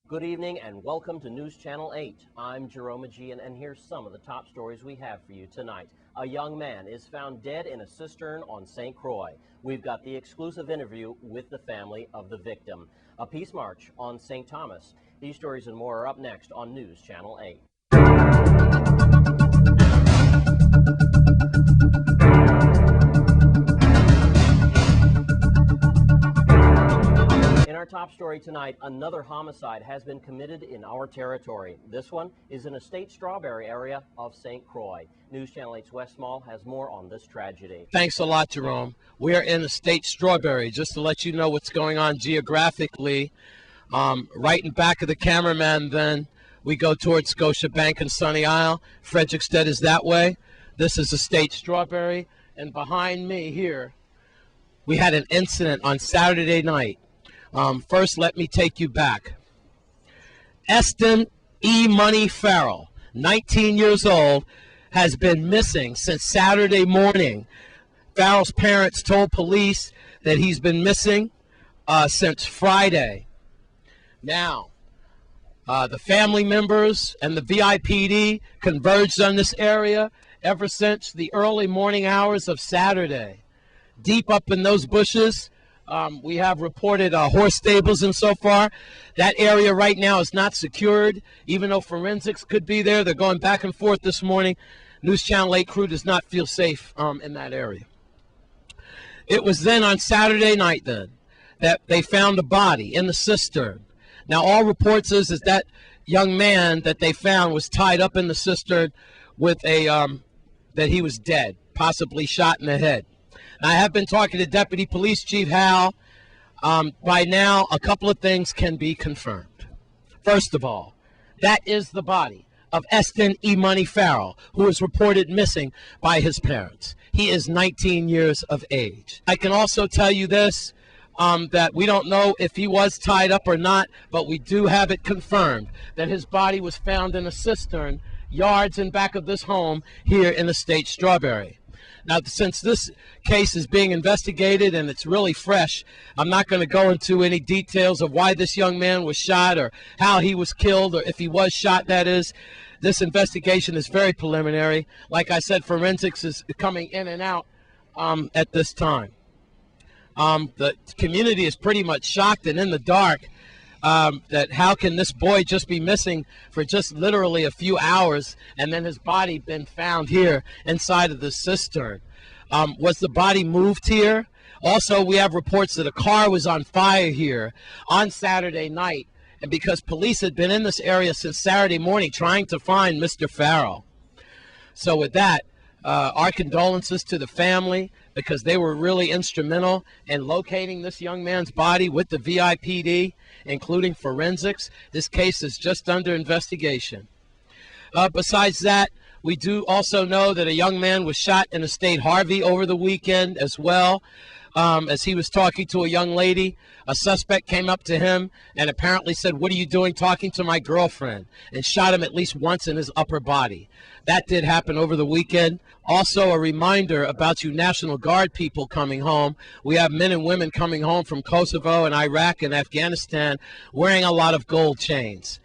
Good evening and welcome to News Channel 8. I'm Jerome Aegean, and here's some of the top stories we have for you tonight. A young man is found dead in a cistern on St. Croix. We've got the exclusive interview with the family of the victim. A peace march on St. Thomas. These stories and more are up next on News Channel 8. In our top story tonight, another homicide has been committed in our territory. This one is in a state Strawberry area of St. Croix. News Channel 8's Wes Small has more on this tragedy. Thanks a lot, Jerome. We are in the state Strawberry. Just to let you know what's going on geographically, right in back of the cameraman, then we go towards Scotia Bank and Sunny Isle. Frederickstead is that way. This is the state Strawberry. And behind me here, we had an incident on Saturday night. First, let me take you back. Eston E. Money Farrell, 19 years old, has been missing since Saturday morning. Farrell's parents told police that he's been missing since Friday. Now, the family members and the VIPD converged on this area ever since the early morning hours of Saturday. Deep up in those bushes, we have reported horse stables, and so far that area right now is not secured. Even though forensics could be there, they're going back and forth this morning. News Channel 8 crew does not feel safe in that area. It was then on Saturday night then that they found a body in the cistern. Now all reports is that young man that they found was tied up in the cistern with a that he was dead, possibly shot in the head. I have been talking to Deputy Police Chief Hal. By now, a couple of things can be confirmed. First of all, that is the body of Eston E. Money Farrell, who was reported missing by his parents. He is 19 years of age. I can also tell you this, that we don't know if he was tied up or not, but we do have it confirmed that his body was found in a cistern yards in back of this home here in the state Strawberry. Now, since this case is being investigated and it's really fresh, I'm not going to go into any details of why this young man was shot or how he was killed, or if he was shot, that is. This investigation is very preliminary. Like I said, forensics is coming in and out at this time. The community is pretty much shocked and in the dark that how can this boy just be missing for just literally a few hours and then his body been found here inside of the cistern. Was the body moved here? Also, we have reports that a car was on fire here on Saturday night, and because police had been in this area since Saturday morning trying to find Mr. Farrell. So with that, our condolences to the family, because they were really instrumental in locating this young man's body with the VIPD, including forensics. This case is just under investigation. Besides that, we do also know that a young man was shot in the state Harvey over the weekend as well. As he was talking to a young lady, a suspect came up to him and apparently said, "What are you doing talking to my girlfriend?" and shot him at least once in his upper body. That did happen over the weekend. Also, a reminder about you National Guard people coming home. We have men and women coming home from Kosovo and Iraq and Afghanistan wearing a lot of gold chains.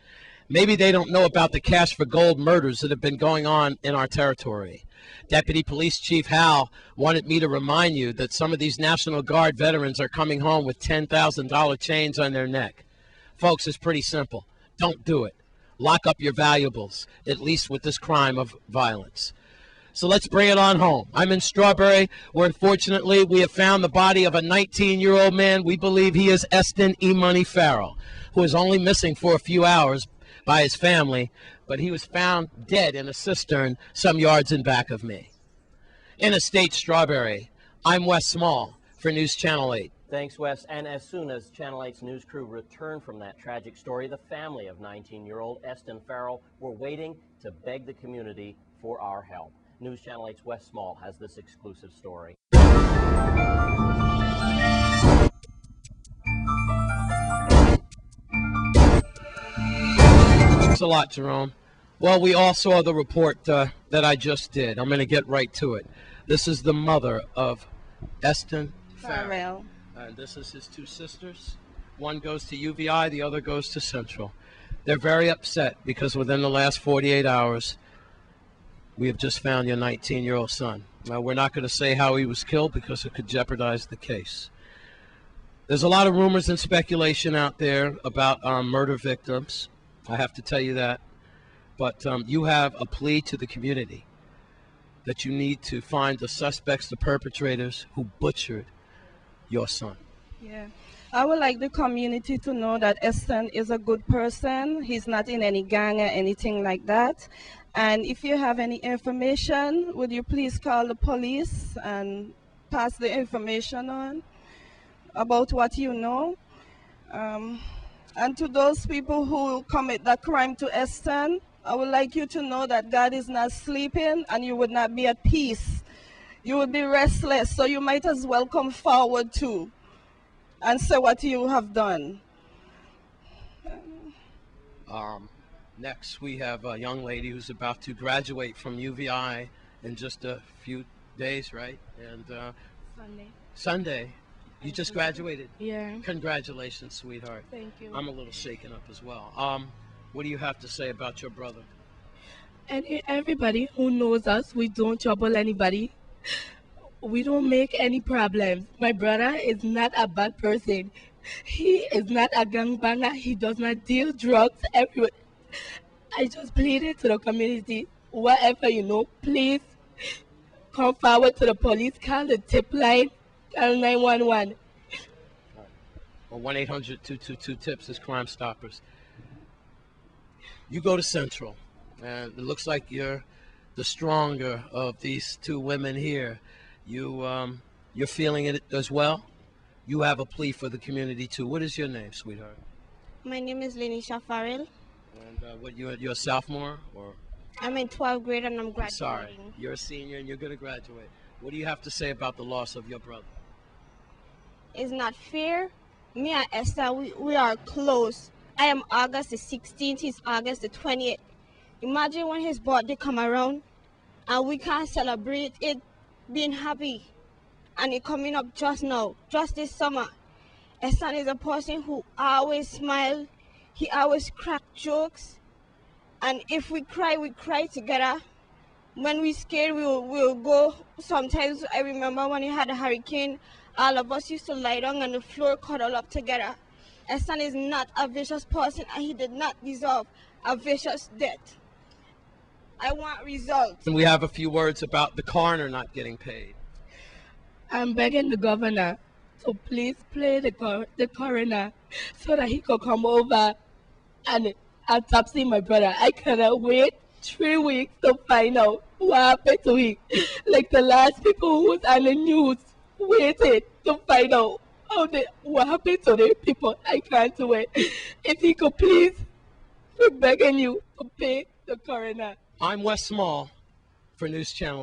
Maybe they don't know about the cash for gold murders that have been going on in our territory. Deputy Police Chief Hal wanted me to remind you that some of these National Guard veterans are coming home with $10,000 chains on their neck. Folks, it's pretty simple. Don't do it. Lock up your valuables, at least with this crime of violence. So let's bring it on home. I'm in Strawberry, where unfortunately we have found the body of a 19-year-old man. We believe he is Eston E. Money Farrell, who is only missing for a few hours by his family, but he was found dead in a cistern some yards in back of me. In a state Strawberry, I'm Wes Small for News Channel 8. Thanks, Wes. And as soon as Channel 8's news crew returned from that tragic story, the family of 19-year-old Eston Farrell were waiting to beg the community for our help. News Channel 8's Wes Small has this exclusive story. Thanks a lot, Jerome. Well, we all saw the report that I just did. I'm going to get right to it. This is the mother of Eston Farrell. And this is his two sisters. One goes to UVI, the other goes to Central. They're very upset because within the last 48 hours, we have just found your 19-year-old son. Now, we're not going to say how he was killed because it could jeopardize the case. There's a lot of rumors and speculation out there about murder victims. I have to tell you that. But you have a plea to the community that you need to find the suspects, the perpetrators who butchered your son. Yeah. I would like the community to know that Eston is a good person. He's not in any gang or anything like that. And if you have any information, would you please call the police and pass the information on about what you know? And to those people who commit that crime to Eston, I would like you to know that God is not sleeping and you would not be at peace. You would be restless, so you might as well come forward too and say what you have done. Next, we have a young lady who's about to graduate from UVI in just a few days, right? And Sunday. You just graduated? Yeah. Congratulations, sweetheart. Thank you. I'm a little shaken up as well. What do you have to say about your brother? And everybody who knows us, we don't trouble anybody. We don't make any problems. My brother is not a bad person. He is not a gangbanger. He does not deal drugs everywhere. I just pleaded to the community, whatever you know, please come forward to the police, call the tip line, call 911. Or 1-800-222-TIPS is Crime Stoppers. You go to Central, and it looks like you're the stronger of these two women here. You're feeling it as well? You have a plea for the community too. What is your name, sweetheart? My name is Lenisha Farrell. And you're a sophomore, or? I'm in 12th grade and I'm graduating. Sorry, you're a senior and you're going to graduate. What do you have to say about the loss of your brother? It's not fair. Me and Esther, we are close. I am August the 16th, he's August the 28th. Imagine when his birthday come around and we can't celebrate it being happy. And it coming up just now, just this summer. Esther is a person who always smiles. He always crack jokes. And if we cry together. When we scared, we'll go. Sometimes I remember when you had a hurricane, all of us used to lie down on the floor, cuddle up together. Eston is not a vicious person and he did not deserve a vicious death. I want results. And we have a few words about the coroner not getting paid. I'm begging the governor to please play the coroner so that he could come over and autopsy my brother. I cannot wait 3 weeks to find out what happened to him. Like the last people who was on the news waited to find out what happened to the people. I can't wait. If he could please, we're begging you to pay the coroner. I'm Wes Small for News Channel